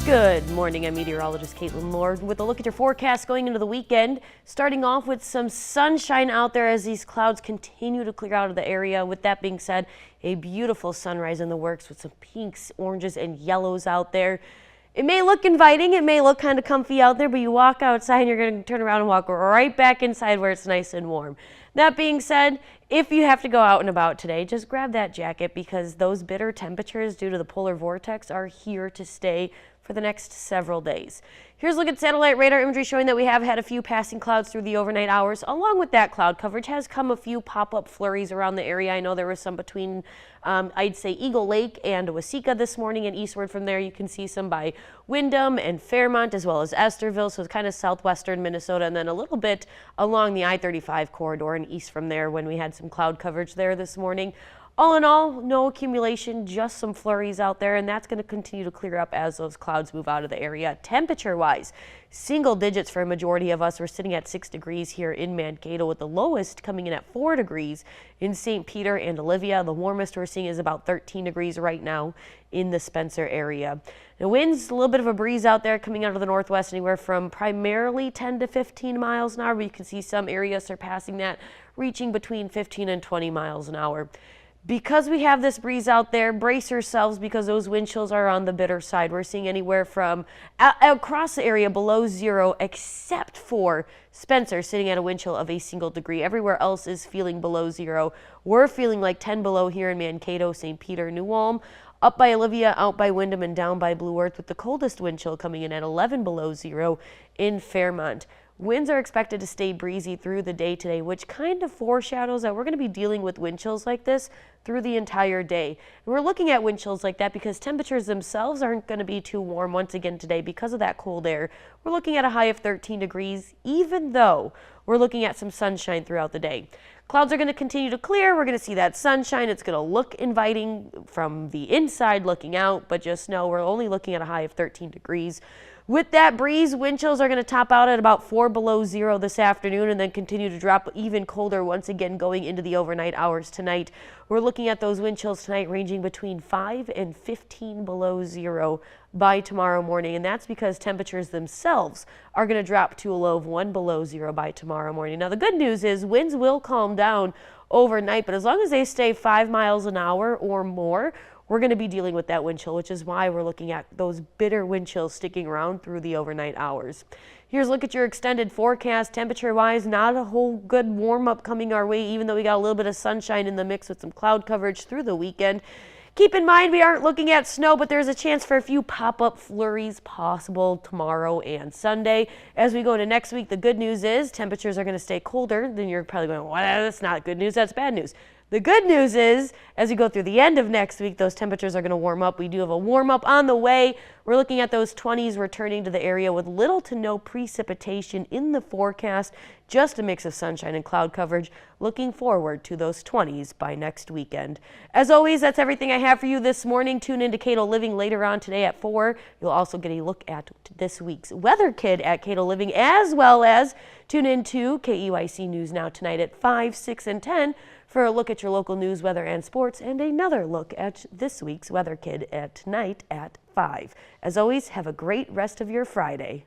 Good morning, I'm Meteorologist Caitlyn Lorr with a look at your forecast going into the weekend. Starting off with some sunshine out there as these clouds continue to clear out of the area. With that being said, a beautiful sunrise in the works with some pinks, oranges, and yellows out there. It may look inviting, it may look kind of comfy out there, but you walk outside and you're going to turn around and walk right back inside where it's nice and warm. That being said, if you have to go out and about today, just grab that jacket because those bitter temperatures due to the polar vortex are here to stay for the next several days. Here's a look at satellite radar imagery showing that we have had a few passing clouds through the overnight hours. Along with that cloud coverage has come a few pop-up flurries around the area. I know there was some between, I'd say, Eagle Lake and Waseca this morning, and eastward from there you can see some by Windham and Fairmont as well as Estherville, so it's kind of southwestern Minnesota, and then a little bit along the I-35 corridor and east from there when we had some cloud coverage there this morning. All in all, no accumulation, just some flurries out there, and that's going to continue to clear up as those clouds move out of the area. Temperature-wise, single digits for a majority of us. We're sitting at 6 degrees here in Mankato, with the lowest coming in at 4 degrees in St. Peter and Olivia. The warmest we're seeing is about 13 degrees right now in the Spencer area. The winds, a little bit of a breeze out there coming out of the northwest, anywhere from primarily 10 to 15 miles an hour, but you can see some areas surpassing that, reaching between 15 and 20 miles an hour. Because we have this breeze out there, brace yourselves because those wind chills are on the bitter side. We're seeing anywhere from across the area below zero, except for Spencer sitting at a wind chill of a single degree. Everywhere else is feeling below zero. We're feeling like 10 below here in Mankato, St. Peter, New Ulm, up by Olivia, out by Windham, and down by Blue Earth, with the coldest wind chill coming in at 11 below zero in Fairmont. Winds are expected to stay breezy through the day today, which kind of foreshadows that we're going to be dealing with wind chills like this through the entire day. And we're looking at wind chills like that because temperatures themselves aren't going to be too warm once again today because of that cold air. We're looking at a high of 13 degrees, even though we're looking at some sunshine throughout the day. Clouds are going to continue to clear. We're going to see that sunshine. It's going to look inviting from the inside looking out, but just know we're only looking at a high of 13 degrees. With that breeze, wind chills are going to top out at about 4 below zero this afternoon and then continue to drop even colder once again going into the overnight hours tonight. We're looking at those wind chills tonight ranging between 5 and 15 below zero by tomorrow morning, and that's because temperatures themselves are going to drop to a low of 1 below zero by tomorrow morning. Now, the good news is winds will calm down overnight, but as long as they stay 5 miles an hour or more, we're going to be dealing with that wind chill, which is why we're looking at those bitter wind chills sticking around through the overnight hours. Here's a look at your extended forecast. Temperature-wise, not a whole good warm-up coming our way, even though we got a little bit of sunshine in the mix with some cloud coverage through the weekend. Keep in mind we aren't looking at snow, but there's a chance for a few pop-up flurries possible tomorrow and Sunday. As we go into next week, the good news is temperatures are going to stay colder. Then you're probably going, well, that's not good news, that's bad news. The good news is, as we go through the end of next week, those temperatures are going to warm up. We do have a warm up on the way. We're looking at those 20s returning to the area with little to no precipitation in the forecast, just a mix of sunshine and cloud coverage. Looking forward to those 20s by next weekend. As always, that's everything I have for you this morning. Tune in to Cato Living later on today at 4. You'll also get a look at this week's Weather Kid at Cato Living, as well as tune in to KEYC News Now tonight at 5, 6, and 10 for a look at your local news, weather, and sports, and another look at this week's Weather Kid at tonight at 5. As always, have a great rest of your Friday.